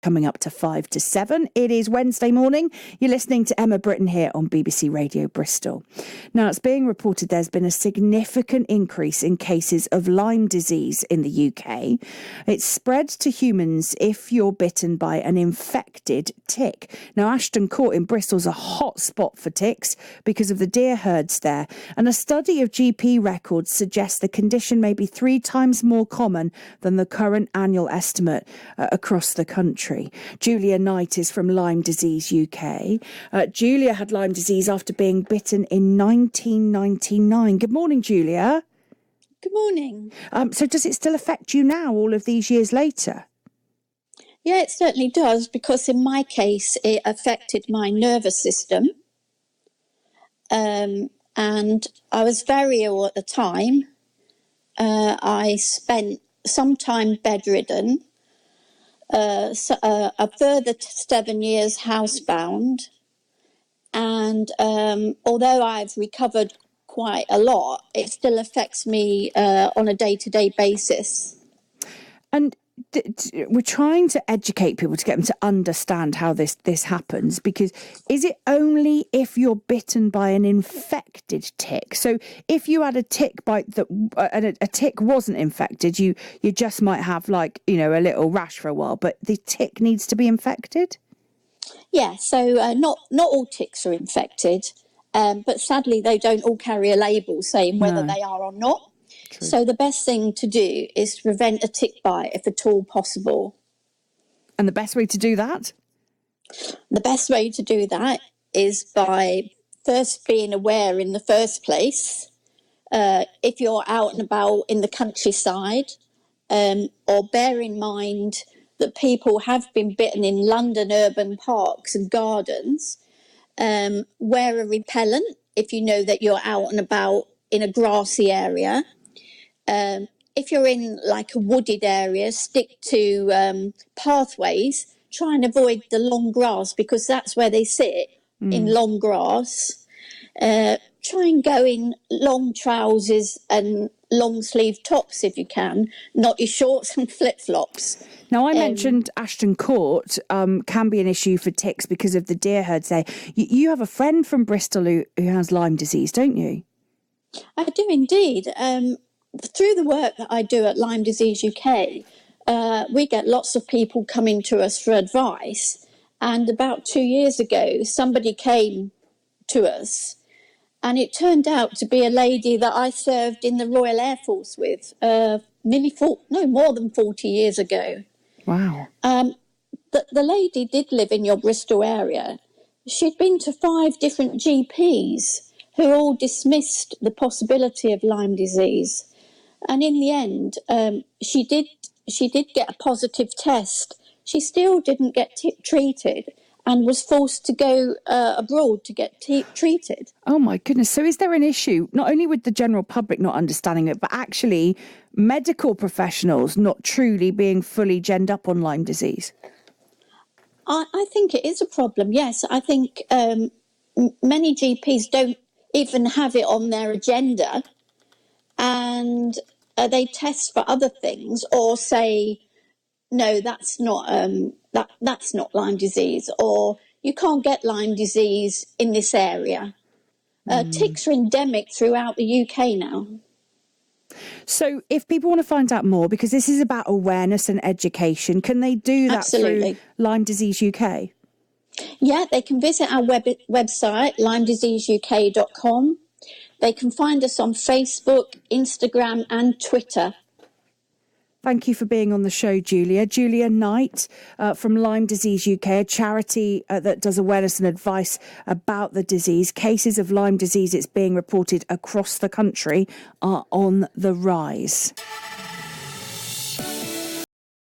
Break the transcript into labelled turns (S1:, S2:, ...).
S1: coming up to 5 to 7. It is Wednesday morning. You're listening to Emma Britton here on BBC Radio Bristol. Now, it's being reported there's been a significant increase in cases of Lyme disease in the UK. It's spread to humans if you're bitten by an infected tick. Now, Ashton Court in Bristol's a hot spot for ticks because of the deer herds there. And a study of GP records suggests the condition may be 3 times more common than the current annual estimate across the country. Julia Knight is from Lyme Disease UK. Julia had Lyme disease after being bitten in 1999. Good morning, Julia.
S2: Good morning.
S1: So does it still affect you now, all of these years later?
S2: Yeah, it certainly does, because in my case, it affected my nervous system. And I was very ill at the time. I spent some time bedridden, a further 7 years housebound. And although I've recovered quite a lot, it still affects me on a day-to-day basis.
S1: And we're trying to educate people to get them to understand how this happens, because is it only if you're bitten by an infected tick? So if you had a tick bite and a tick wasn't infected, you just might have a little rash for a while, but the tick needs to be infected?
S2: Yeah, so not all ticks are infected, but sadly they don't all carry a label saying whether they are or not. True. So the best thing to do is to prevent a tick bite if at all possible.
S1: And the best way to do that?
S2: The best way to do that is by first being aware in the first place. If you're out and about in the countryside, or bear in mind that people have been bitten in London urban parks and gardens, wear a repellent if you know that you're out and about in a grassy area. If you're in a wooded area, stick to pathways. Try and avoid the long grass, because that's where they sit, in long grass. Try and go in long trousers and long sleeve tops if you can, not your shorts and flip-flops.
S1: Now, I mentioned Ashton Court can be an issue for ticks because of the deer herds there. You have a friend from Bristol who has Lyme disease, don't you?
S2: I do indeed. Through the work that I do at Lyme Disease UK, we get lots of people coming to us for advice. And about 2 years ago, somebody came to us, and it turned out to be a lady that I served in the Royal Air Force with more than 40 years ago.
S1: Wow.
S2: The lady did live in your Bristol area. She'd been to 5 different GPs who all dismissed the possibility of Lyme disease. And in the end, she did get a positive test. She still didn't get treated and was forced to go abroad to get treated.
S1: Oh, my goodness. So is there an issue, not only with the general public not understanding it, but actually medical professionals not truly being fully genned up on Lyme disease?
S2: I think it is a problem, yes. I think many GPs don't even have it on their agenda, and they test for other things or say, no, that's not Lyme disease, or you can't get Lyme disease in this area. Ticks are endemic throughout the UK now.
S1: So if people want to find out more, because this is about awareness and education, can they do that through Lyme Disease UK?
S2: Yeah, they can visit our website, lymediseaseuk.com. They can find us on Facebook, Instagram and Twitter.
S1: Thank you for being on the show, Julia. Julia Knight from Lyme Disease UK, a charity that does awareness and advice about the disease. Cases of Lyme disease, it's being reported across the country, are on the rise.